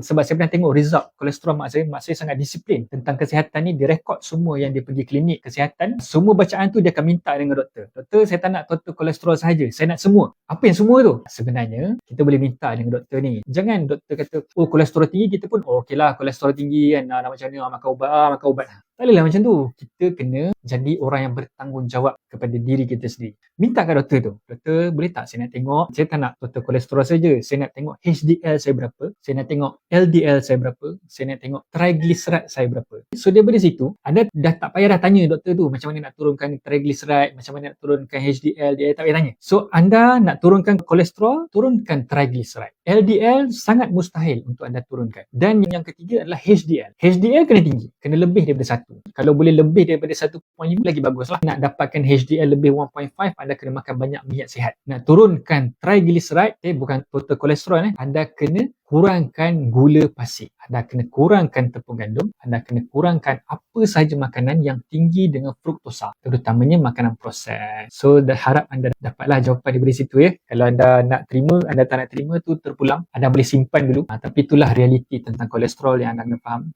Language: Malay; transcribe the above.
Sebab saya pernah tengok result kolesterol mak saya sangat disiplin tentang kesihatan ni. Dia rekod semua yang dia pergi klinik kesihatan, semua bacaan tu dia akan minta dengan doktor. Doktor, saya tak nak total kolesterol sahaja, saya nak semua. Apa yang semua tu? Sebenarnya kita boleh minta dengan doktor ni. Jangan doktor kata, oh kolesterol tinggi, kita pun oh okeylah kolesterol tinggi kan, nak macam mana, makan ubat. Tak bolehlah macam tu. Kita kena jadi orang yang bertanggungjawab kepada diri kita sendiri. Minta kat doktor tu, doktor boleh tak saya nak tengok, saya tak nak total kolesterol saja, saya nak tengok HDL saya berapa, saya nak tengok LDL saya berapa, saya nak tengok triglyceride saya berapa. So daripada situ, anda dah tak payah dah tanya doktor tu macam mana nak turunkan triglyceride, macam mana nak turunkan HDL, dia tak payah tanya. So anda nak turunkan kolesterol, turunkan triglyceride. LDL sangat mustahil untuk anda turunkan. Dan yang ketiga adalah HDL. HDL kena tinggi, kena lebih daripada 1. Kalau boleh lebih daripada 1.5 lagi baguslah. Nak dapatkan HDL lebih 1.5, anda kena makan banyak minyak sihat. Nak turunkan triglyceride, bukan total kolesterol, anda kena kurangkan gula pasir, anda kena kurangkan tepung gandum, anda kena kurangkan apa sahaja makanan yang tinggi dengan fruktosa, terutamanya makanan proses. So harap anda dapatlah jawapan daripada situ ya. Kalau anda nak terima, anda tak nak terima tu terpulang, anda boleh simpan dulu. Tapi itulah realiti tentang kolesterol yang anda kena faham.